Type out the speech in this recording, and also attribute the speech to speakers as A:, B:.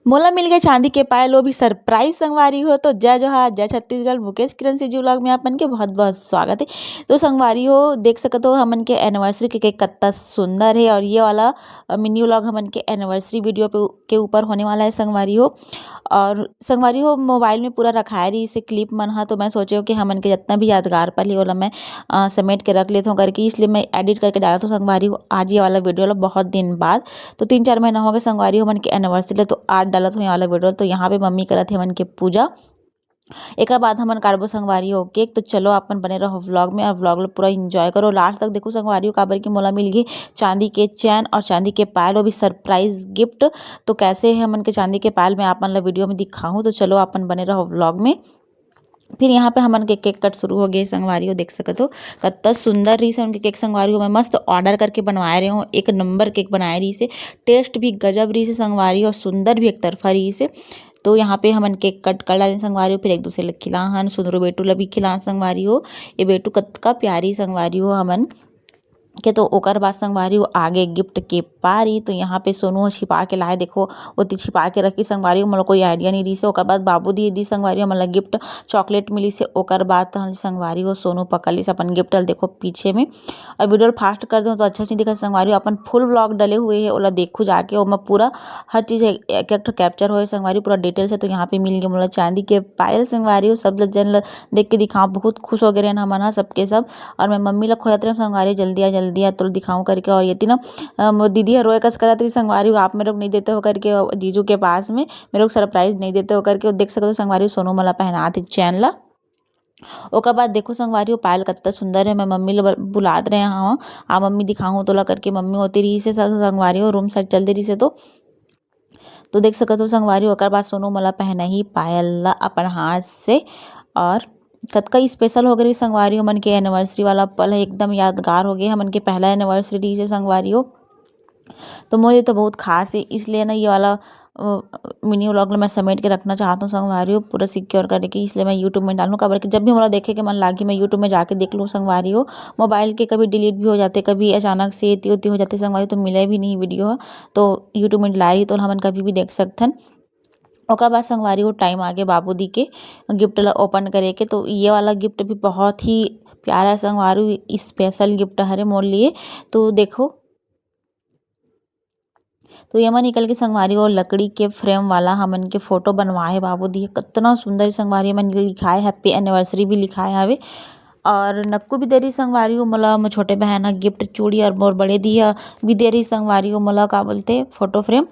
A: मोला मिल गए चांदी के पायल, वो भी सरप्राइज संगवारी हो। तो जय जोहार, जय छत्तीसगढ़। मुकेश किरण सिंह जी व्लॉग में आपन के बहुत बहुत स्वागत है। तो संगवारी हो देख सकत हो हमन के एनिवर्सरी के केक कितना सुंदर है। और ये वाला मिनी व्लॉग हमन के एनिवर्सरी वीडियो पे के ऊपर होने वाला है संगवारी हो। और संगवारी हो मोबाइल में पूरा रखाए रही से क्लिप मन हा, तो मैं सोचे हो कि हमन के जितना भी यादगार पल है ओला मैं समेट के रख लेता हूँ करके, इसलिए मैं एडिट करके डाला था संगवारी हो आज ये वाला वीडियो ला बहुत दिन बाद। तो 3-4 महीना हो गए संगवारी हो मन के एनिवर्सरी ले, तो आज डालत हूँ ये वाला वीडियो। तो यहाँ पे मम्मी करत है मन के पूजा। एक बाद हमन काटबो संगवारी हो केक। तो चलो अपन बने रहो व्लॉग में और व्लॉग लो पूरा एंजॉय करो, लास्ट तक देखो संगवारी हो। काबर की मोला मिल गई चांदी के चैन और चांदी के पायल, वो भी सरप्राइज गिफ्ट। तो कैसे है हमन के चांदी के पायल मैं आप मन ला वीडियो में दिखाऊं। तो चलो अपन बने रहो व्लॉग में। फिर यहाँ पे हमन के केक कट शुरू हो गए संगवारी हो, देख सकत हो कितना सुंदर रही से उनके केक। संगवारी हो मैं मस्त ऑर्डर करके बनवाए रहे हूँ, एक नंबर केक बनाए रही से, टेस्ट भी गजब रही से संगवारी हो, सुंदर भी एक तरफा रही से। तो यहाँ पे हमन केक कट कर डाले संगवारी हो, फिर एक दूसरे ले खिलाहन सुंदरो बेटू ला भी खिला संगवारी हो। ये बेटू कतका प्यारी संगवारी हो हमन के। तो ओकर बाद संगवारी हो आगे गिफ्ट के पारी। तो यहाँ पे सोनू छिपा के लाए, देखो ओती छिपा के रखी संगवारी हो, मोला कोई आइडिया नहीं रही से। ओकर बाद बाबू दी संगवारी हो मतलब गिफ्ट चॉकलेट मिली से। ओकर बाद संगवारी हो सोनू पकड़ ली से अपन गिफ्ट देखो पीछे में। और वीडियो फास्ट कर दूँ तो अच्छा नहीं दिखा संगवारी हो। अपन फुल व्लॉग डले हुए है, ओला देखो जाके ओमा पूरा हर चीज़ एक एक कैप्चर हो संगवारी पूरा डिटेल से। तो यहाँ पे मिल गया मोला चांदी के पायल संगवारी हो, सब जन देख के दिखाओ बहुत खुश हो गए रहन हमन सबके सब। और मैं मम्मी ला खोजत रहे संगवारी जल्दी आ तो दिखाऊं करके। और ये थी ना दीदी रोए कस करत रही संगवारी हो, आप मेरे को नहीं देते हो करके जीजू के पास में मेरे को सरप्राइज नहीं देते हो करके। देख सकते हो संगवारी सोनू मला पहना थी चैन ला। ओकर बाद देखो संगवारी हो पायल कितना सुंदर है। मैं मम्मी ला बुलात रहे हाँ आ मम्मी दिखाऊं तो ला करके। मम्मी होती रही से संगवारी हो रूम साइड चल दे रही से। तो देख सकते हो संगवारी हो ओकर बाद सोनू मला पहना ही पायल ला अपन हाथ से। और कतका स्पेशल हो गई संगवारी हो मन के एनिवर्सरी वाला पल है, एकदम यादगार हो गया हमन के पहला एनिवर्सरी से संगवारी हो। तो मुझे तो बहुत खास है, इसलिए ना ये वाला मिनी व्लॉग मैं समेट के रखना चाहता हूँ संगवारी हो पूरा सिक्योर करके। इसलिए मैं यूट्यूब में डालूँ खबर कि जब भी मोला देखे के मन लागी मैं यूट्यूब में जाके देख लूँ संगवारी हो। मोबाइल के कभी डिलीट भी हो जाते, कभी अचानक से एती उती हो जाते संगवारी, तो मिले भी नहीं वीडियो। तो यूट्यूब में डाली तो हमन कभी भी देख सकथन। ओकर बाद संगवारी हो टाइम आगे बाबू दी के गिफ्ट ला ओपन करे के। तो ये वाला गिफ्ट भी बहुत ही प्यारा संगवारी स्पेशल गिफ्ट हरे मोर लिए। तो देखो तो ये मन निकल के संगवारी हो लकड़ी के फ्रेम वाला हमन के फोटो बनवाए बाबू दी कितना सुंदर संगवारी मन लिखाए हैप्पी एनिवर्सरी भी लिखाए हवे। और नक्कू भी दे रही संगवारी हो मोला मोर छोटे बहन गिफ्ट चूड़ी, और मोर बड़े दी भी दे रही संगवारी हो मोला का बोलते फोटो फ्रेम।